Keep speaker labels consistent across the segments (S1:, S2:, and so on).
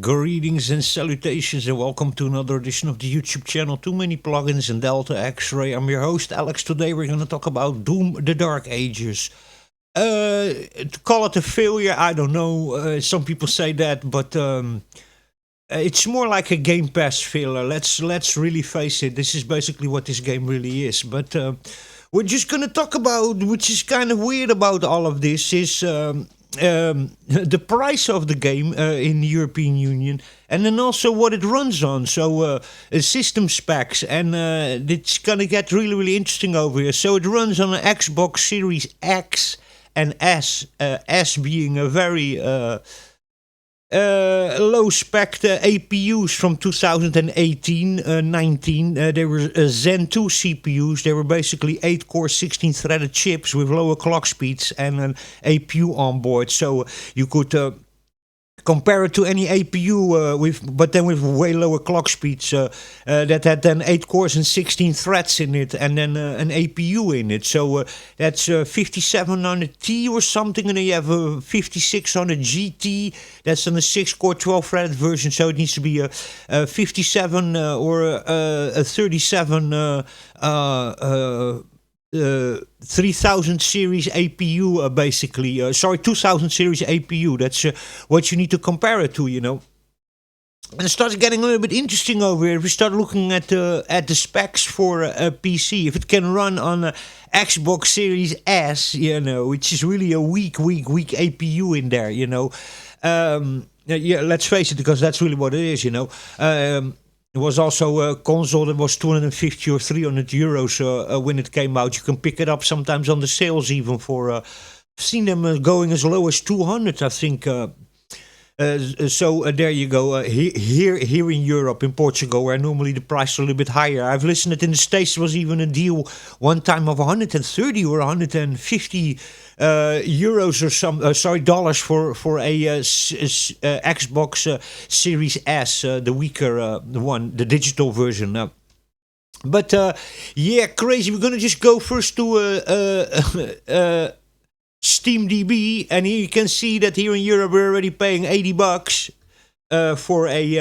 S1: Greetings and salutations, and welcome to another edition of the YouTube channel. Too many plugins and Delta X-Ray. I'm your host, Alex. Today we're going to talk about Doom: The Dark Ages. To call it a failure, I don't know. Some people say that, but it's more like a Game Pass failure. Let's really face it. This is basically what this game really is. But we're just gonna talk about, which is kind of weird about all of this, is the price of the game in the European Union, and then also what it runs on. So system specs, and it's gonna get really interesting over here. So it runs on an Xbox Series X and S. S being a very low spec APUs from 2018 19. They were Zen 2 CPUs. They were basically 8 core 16 threaded chips with lower clock speeds and an APU on board. So you could compare it to any APU but then with way lower clock speeds that had then 8 cores and 16 threads in it, and then an APU in it. So that's 5700T or something, and then you have a 5600 GT. That's on a 6 core 12 threaded version, so it needs to be a 57 or a 37 3000 series APU, basically. Sorry, 2000 series APU. That's what you need to compare it to, you know. And it starts getting a little bit interesting over here. If we start looking at the specs for a PC, if it can run on a Xbox Series S, you know, which is really a weak APU in there, you know. Yeah, let's face it, because that's really what it is, you know. It was also a console that was 250 or 300 euros when it came out. You can pick it up sometimes on the sales even for... I've seen them going as low as 200, I think. So there you go. Here in Europe, in Portugal, where normally the price is a little bit higher. I've listened that in the States there was even a deal one time of 130 or 150 euros or dollars for a Xbox Series S, the weaker one, the digital version. But yeah, crazy. We're gonna just go first to SteamDB, and here you can see that here in Europe we're already paying $80 for a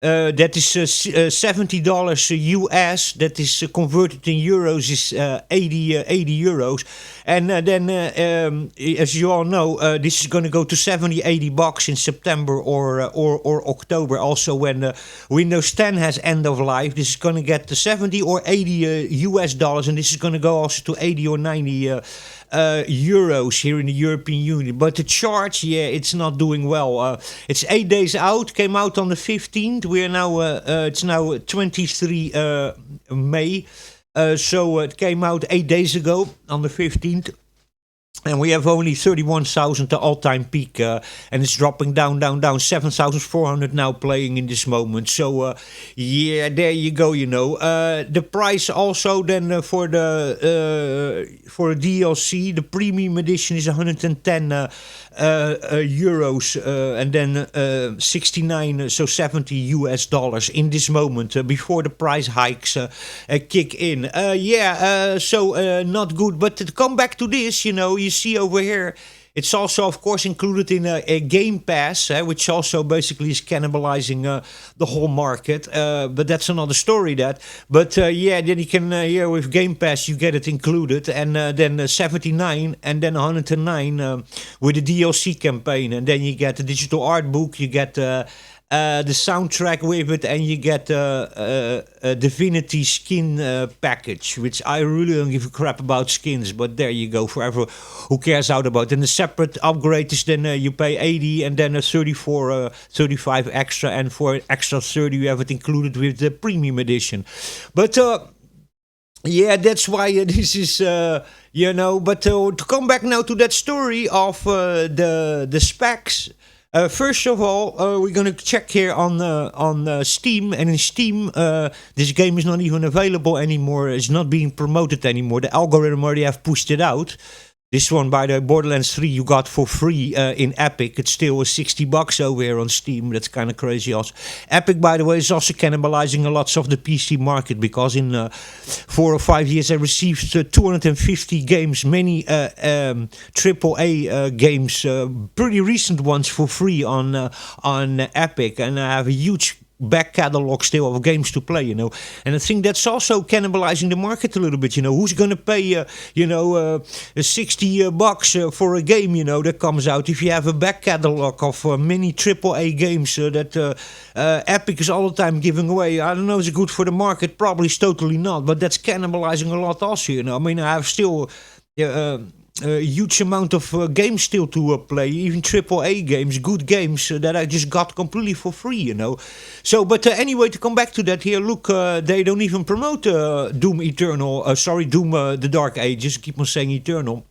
S1: that is $70 US. That is converted in euros is 80 euros. And then, as you all know, this is going to go to $80 in September or October. Also, when Windows 10 has end of life, this is going to get to 70 or 80 US dollars, and this is going to go also to 80 or 90 euros here in the European Union. But the charge, yeah, it's not doing well. It's 8 days out. Came out on the 15th. We are now it's now 23 May. So it came out 8 days ago on the 15th. And we have only 31,000, the all-time peak, and it's dropping down, 7,400 now playing in this moment. So, yeah, there you go, you know. The price also then for the DLC, the premium edition is 110 euros, and then 69, so 70 US dollars in this moment, before the price hikes kick in. So not good. But to come back to this, you know, you see over here, it's also, of course, included in a Game Pass, which also basically is cannibalizing the whole market. But that's another story, that. But yeah, then you can, here with Game Pass, you get it included. And then 79 and then 109 with the DLC campaign. And then you get the digital art book, you get... the soundtrack with it, and you get a Divinity skin package, which I really don't give a crap about skins, but there you go, forever. Who cares out about it? And the separate upgrade is then you pay 80 and then a 34, 35 extra, and for extra 30 you have it included with the premium edition. But yeah, that's why this is, you know, but to come back now to that story of the specs. First of all, we're going to check here on Steam, and in Steam, this game is not even available anymore. It's not being promoted anymore. The algorithm already have pushed it out. This one, by the way, Borderlands 3, you got for free in Epic. It's still $60 over here on Steam. That's kind of crazy also. Epic, by the way, is also cannibalizing a lot of the PC market, because in 4 or 5 years they received 250 games, many AAA games, pretty recent ones for free on Epic, and I have a huge back catalog still of games to play, and I think that's also cannibalizing the market a little bit. Who's gonna pay $60 for a game that comes out if you have a back catalog of many AAA games that Epic is all the time giving away? I don't know, is it good for the market? Probably it's totally not, but that's cannibalizing a lot also. I mean, I have still a huge amount of games still to play, even AAA games, good games that I just got completely for free, So, but anyway, to come back to that here, look, they don't even promote Doom Eternal, Doom the Dark Ages, I keep on saying Eternal.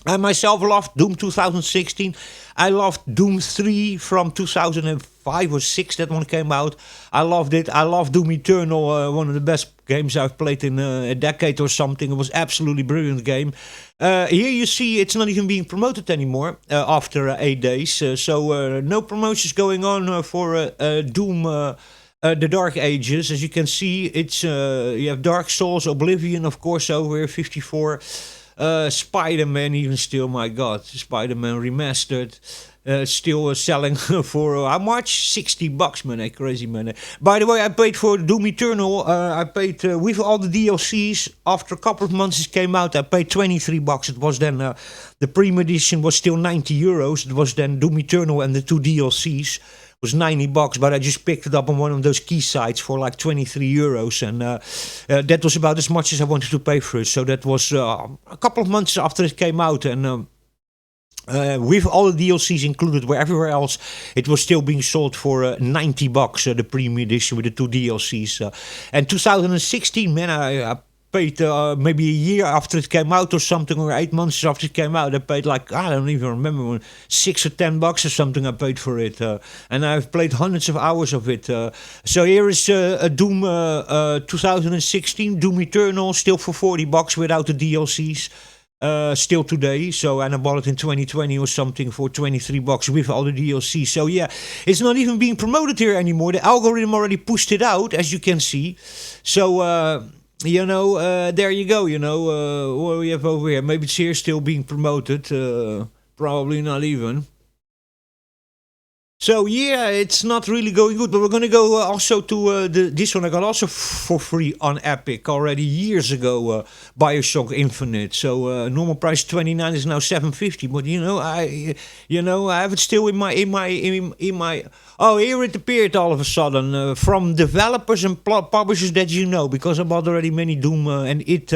S1: I myself loved Doom 2016. I loved Doom 3 from 2005 or 6. That one came out. I loved it. I love Doom Eternal, one of the best games I've played in a decade or something. It was absolutely brilliant game. Here you see it's not even being promoted anymore after 8 days. So no promotions going on for Doom. The Dark Ages, as you can see, it's you have Dark Souls, Oblivion, of course, over here, 54. Spider-Man, even still, my God, Spider-Man remastered, still selling for how much? $60, man, crazy, man. By the way, I paid for Doom Eternal. I paid with all the DLCs. After a couple of months it came out, I paid $23. It was then the Premium Edition was still €90. It was then Doom Eternal and the 2 DLCs. Was $90, but I just picked it up on one of those key sites for like €23, and that was about as much as I wanted to pay for it. So that was a couple of months after it came out, and with all the DLCs included, where everywhere else it was still being sold for $90, the premium edition with the 2 DLCs. And 2016, man, I paid maybe a year after it came out or something, or 8 months after it came out. I paid like, I don't even remember, $6 or $10 or something I paid for it, and I've played hundreds of hours of it. So here is a Doom 2016 Doom Eternal, still for $40 without the DLCs. Still today, so, and I bought it in 2020 or something for $23 with all the DLC. So yeah, it's not even being promoted here anymore. The algorithm already pushed it out, as you can see. So there you go. What do we have over here? Maybe it's here still being promoted. Probably not even. So yeah, it's not really going good, but we're gonna go also to this one I got also for free on Epic already years ago. BioShock Infinite. So normal price $29 is now $7.50. But I have it still in my. Oh, here it appeared all of a sudden from developers and publishers that because I bought already many Doom and It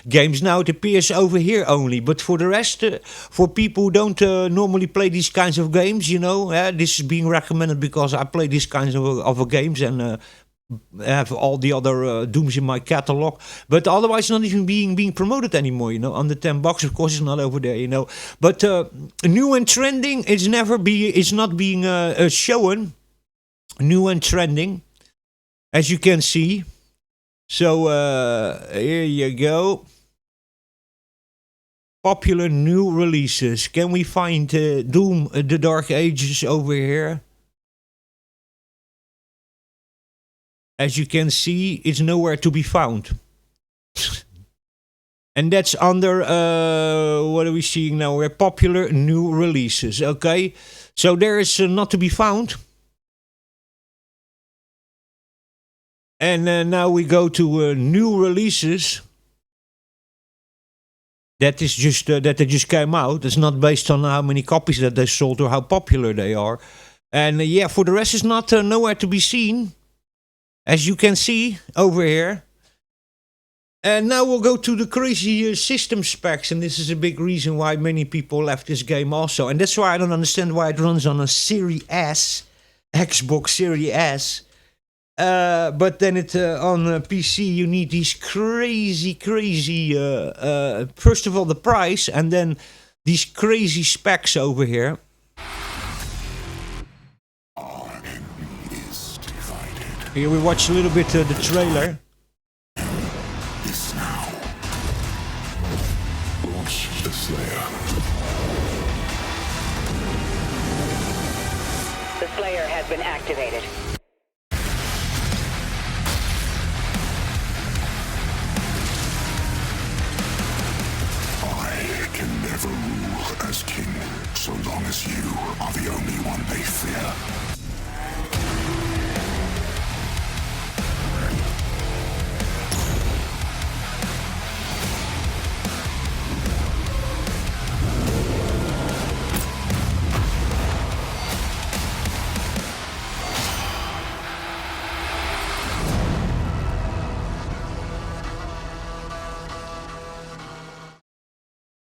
S1: games. Now it appears over here only, but for the rest, for people who don't normally play these kinds of games, this is being recommended because I play these kinds of games and have all the other Dooms in my catalog, but otherwise not even being promoted anymore. Under $10, of course, it's not over there. But new and trending is not being shown. New and trending, as you can see. So here you go. Popular new releases. Can we find Doom: The Dark Ages over here? As you can see, it's nowhere to be found. And that's under, what are we seeing now? We're popular new releases, okay? So there is not to be found. And now we go to new releases. That is just that they just came out. It's not based on how many copies that they sold or how popular they are. And yeah, for the rest, it's not nowhere to be seen. As you can see over here. And now we'll go to the crazy system specs. And this is a big reason why many people left this game also. And that's why I don't understand why it runs on a Series S. Xbox Series S. But then on PC you need these crazy, first of all the price. And then these crazy specs over here. Here we watch a little bit the trailer.
S2: This now. Launch the Slayer.
S3: The Slayer has been activated.
S2: I can never rule as king, so long as you are the only one they fear.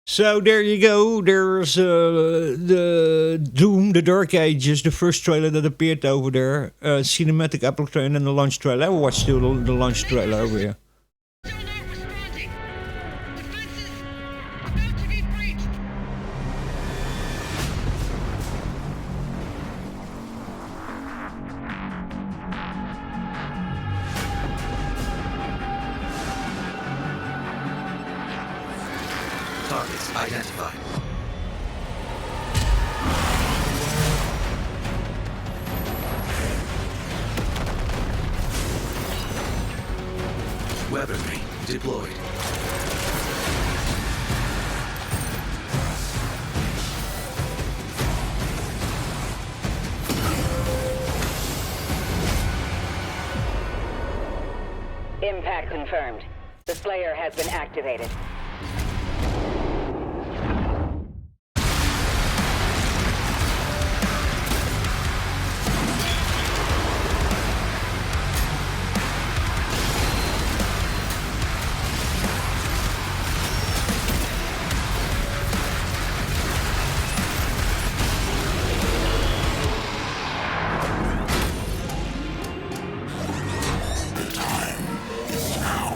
S1: So there you go. There's the Doom, the Darkages, the first trailer that appeared over there. Cinematic Apple trailer and the launch trailer. I watched the launch trailer over here.
S4: Still not responding. Defenses about to be breached.
S5: Targets identified. Weaponry deployed.
S3: Impact confirmed. The Slayer has been activated.
S2: The time is now.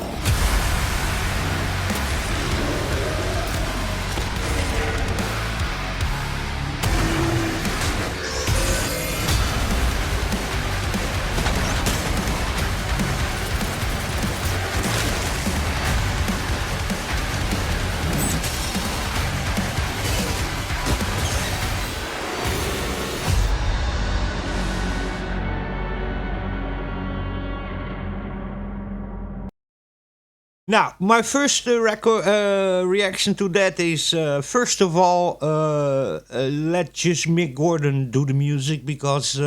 S1: Now, my first reaction to that is, first of all, let just Mick Gordon do the music, because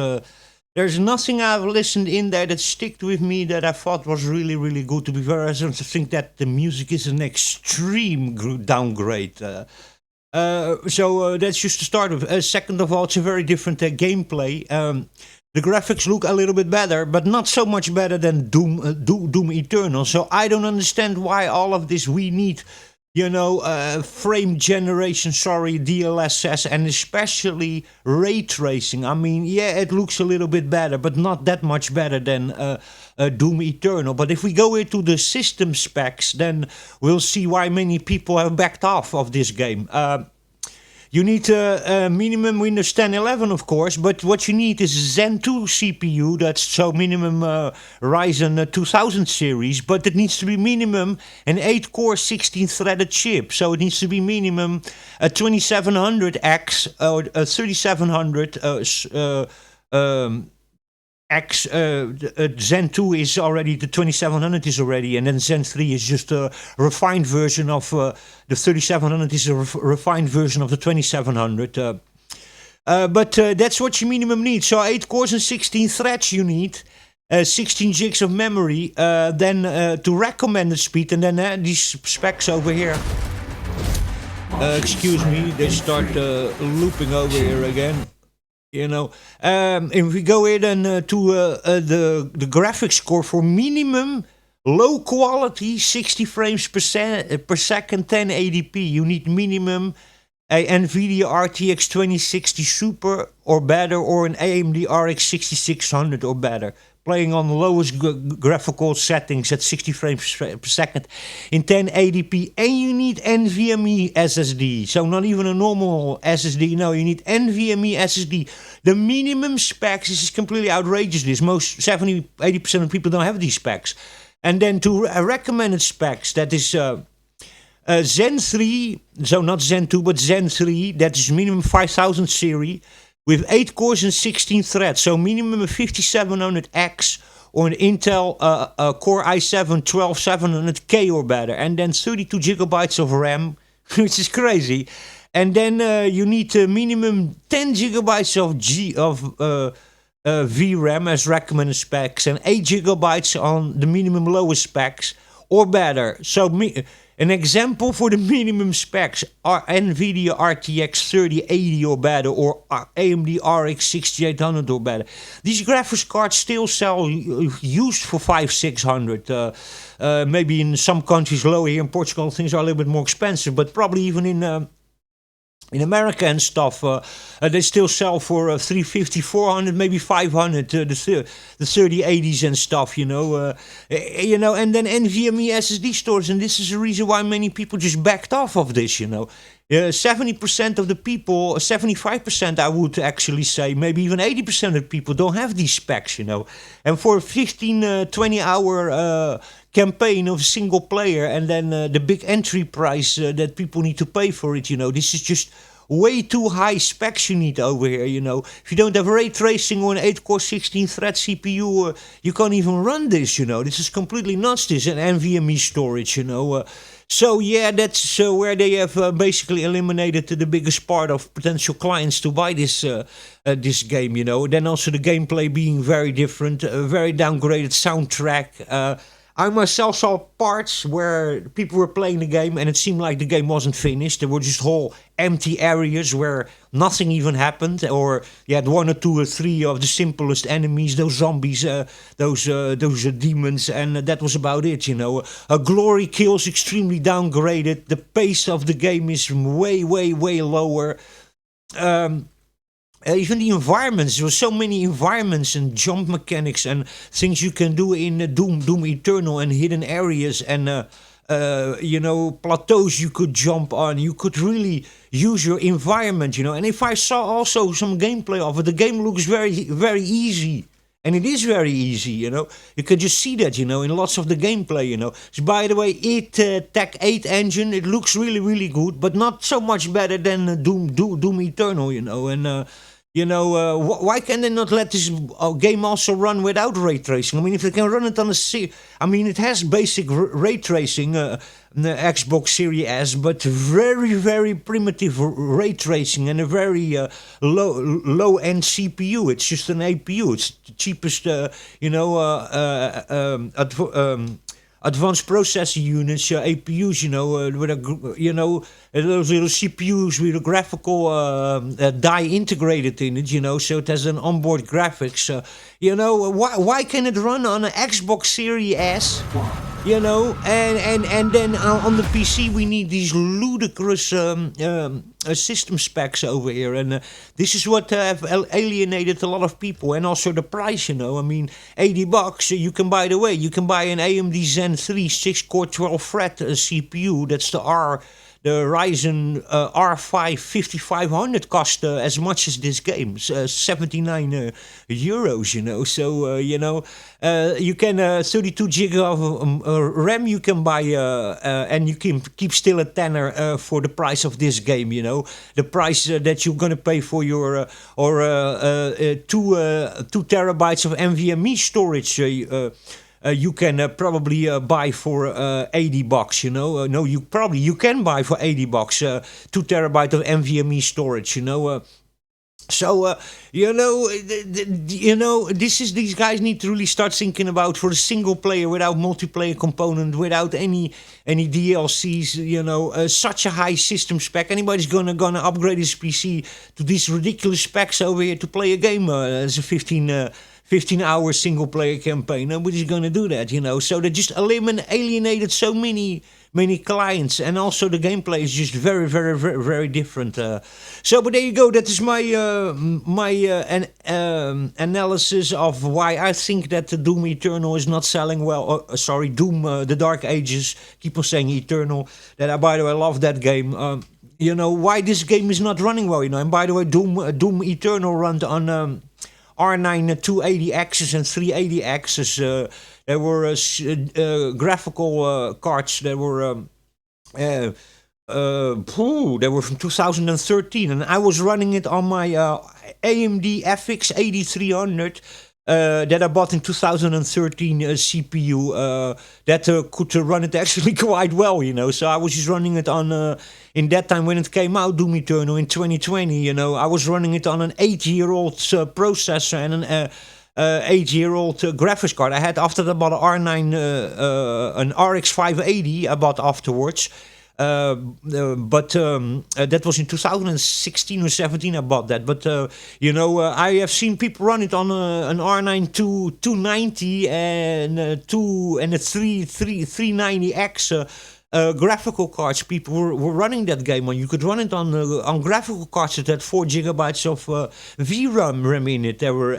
S1: there's nothing I've listened in there that sticked with me that I thought was really, really good. To be fair, I don't think that the music is an extreme downgrade. So that's just the start of it. Second of all, it's a very different gameplay. The graphics look a little bit better, but not so much better than Doom Eternal. So I don't understand why all of this we need, frame generation, DLSS, and especially ray tracing. I mean, yeah, it looks a little bit better, but not that much better than Doom Eternal. But if we go into the system specs, then we'll see why many people have backed off of this game. You need a minimum Windows 10 11, of course, but what you need is a Zen 2 CPU, that's so minimum Ryzen 2000 series, but it needs to be minimum an 8-core 16-threaded chip, so it needs to be minimum a 2700X or a 3700 X. Zen 2 is already, the 2700 is already, and then Zen 3 is just a refined version of the 3700 is a refined version of the 2700. But that's what you minimum need. So 8 cores and 16 threads you need, 16 gigs of memory, then to recommended speed, and then these specs over here. Excuse me, they start looping over here again. If we go in and to the graphics score for minimum low quality 60 frames per second 1080p, you need minimum a NVIDIA RTX 2060 Super or better, or an AMD RX 6600 or better, playing on the lowest graphical settings at 60 frames per second in 1080p, and you need NVMe SSD. So not even a normal SSD, no, you need NVMe SSD. The minimum specs is completely outrageous. This most 70-80% of people don't have these specs. And then to recommended specs, that is Zen 3, so not Zen 2, but Zen 3, that is minimum 5000 series with 8 cores and 16 threads. So minimum a 5700X or an Intel Core i7 12700K or better. And then 32 gigabytes of RAM, which is crazy. And then you need minimum 10 gigabytes of VRAM as recommended specs and 8 gigabytes on the minimum lowest specs or better. So an example for the minimum specs are NVIDIA RTX 3080 or better or AMD RX 6800 or better. These graphics cards still sell used for 500-600. Maybe in some countries lower. Here in Portugal things are a little bit more expensive, but probably even in America and stuff, they still sell for 350, 400, maybe 500. The 3080s and stuff, you know. And then NVMe SSD stores, and this is the reason why many people just backed off of this, you know. 70% of the people, 75% I would actually say, maybe even 80% of people don't have these specs, you know. And for a 15, 20 hour campaign of a single player and then the big entry price that people need to pay for it, you know, this is just way too high specs you need over here, you know. If you don't have ray tracing or an 8-core 16-thread CPU, you can't even run this, you know. This is completely nuts, this, and NVMe storage, you know. So yeah, that's where they have basically eliminated the biggest part of potential clients to buy this this game, you know. Then also the gameplay being very different, very downgraded soundtrack. I myself saw parts where people were playing the game and it seemed like the game wasn't finished. There were just whole empty areas where nothing even happened, or you had 1 or 2 or 3 of the simplest enemies, those zombies, those demons, and that was about it, you know. Glory kills extremely downgraded. The pace of the game is way, way, way lower. Even the environments, there were so many environments and jump mechanics and things you can do in Doom Eternal and hidden areas and plateaus you could jump on. You could really use your environment, you know. And if I saw also some gameplay of it, the game looks very, very easy. And it is very easy, you know. You can just see that, you know, in lots of the gameplay, you know. So by the way, Tech 8 engine, it looks really, really good, but not so much better than Doom Eternal, you know. And why can they not let this game also run without ray tracing? I mean, if they can run it on it has basic ray tracing, the Xbox Series S, but very, very primitive ray tracing and a very low-end CPU. It's just an APU. It's the cheapest, advanced processor units, APUs, those little CPUs with a graphical die integrated in it, you know, so it has an onboard graphics. Why can it run on an Xbox Series S, you know, and then on the PC we need these ludicrous system specs over here, and this is what have alienated a lot of people, and also the price, you know. I mean, $80, you can buy an AMD Zen 3 6-core 12-thread CPU. That's the Ryzen R5 5500 cost as much as this game, 79 euros, you know. So, you can 32 gig of RAM you can buy, and you can keep still a tenner for the price of this game, you know. The price that you're going to pay for your 2 terabytes of NVMe storage, you can probably buy for $80, you know. No, you can buy for $80 2 terabyte of NVMe storage, you know. These guys need to really start thinking about for a single player without multiplayer component, without any DLCs, you know, such a high system spec. Anybody's gonna upgrade his PC to these ridiculous specs over here to play a game as a 15-hour single-player campaign. Nobody's going to do that, you know. So they just alienated so many clients, and also the gameplay is just very, very, very, very different. But there you go. That is my analysis of why I think that the Doom Eternal is not selling well. Doom, the Dark Ages. Keep on saying Eternal. That by the way, I love that game. Why this game is not running well, you know. And by the way, Doom Eternal runs on R9 280Xs and 380Xs. There were graphical cards that were They were from 2013, and I was running it on my AMD FX 8300 that I bought in 2013 CPU that could run it actually quite well, you know. So I was just running it on in that time when it came out, Doom Eternal in 2020. You know, I was running it on an 8-year-old processor and an 8-year-old graphics card. I had after that bought an R9, an RX 580. I bought afterwards. But that was in 2016 or 17 I bought that. But, you know, I have seen people run it on an R9 290 and a 390X graphical cards. People were running that game on. You could run it on graphical cards that had 4 gigabytes of VRAM in it. They were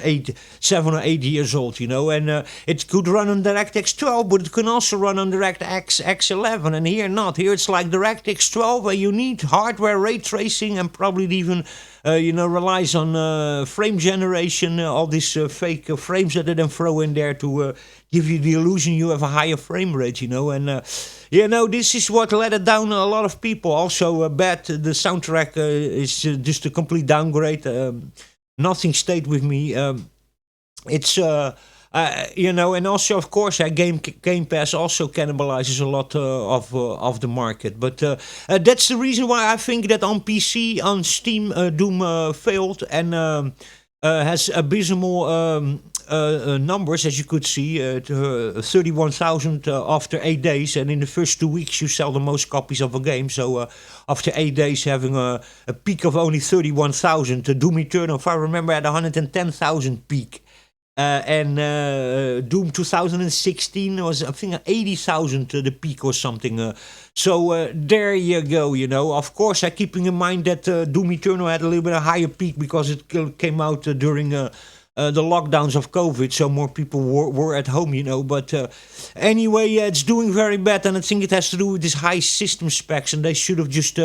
S1: 7 or 8 years old, you know, and it could run on DirectX 12, but it can also run on DirectX X11. And here not. Here it's like DirectX 12, where you need hardware ray tracing and probably even you know, relies on frame generation, all these fake frames that they then throw in there to give you the illusion you have a higher frame rate, you know. And you know, this is what let it down a lot of people. Also, bad. The soundtrack is just a complete downgrade. Nothing stayed with me. It's you know, and also of course, Game Pass also cannibalizes a lot of the market. But that's the reason why I think that on PC, on Steam, Doom failed and has abysmal numbers, as you could see, 31,000 after 8 days, and in the first 2 weeks you sell the most copies of a game. So after 8 days having a peak of only 31,000, Doom Eternal, if I remember, had 110,000 peak. And Doom 2016 was, I think, 80,000 the peak or something. So there you go, you know. Of course, keeping in mind that Doom Eternal had a little bit of higher peak because it came out during the lockdowns of COVID, so more people were at home, you know. But anyway, it's doing very bad, and I think it has to do with these high system specs, and they should have just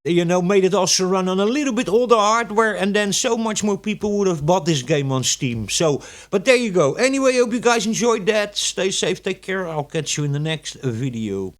S1: you know, made it also run on a little bit older hardware, and then so much more people would have bought this game on Steam. So, but there you go. Anyway, hope you guys enjoyed that. Stay safe, take care. I'll catch you in the next video.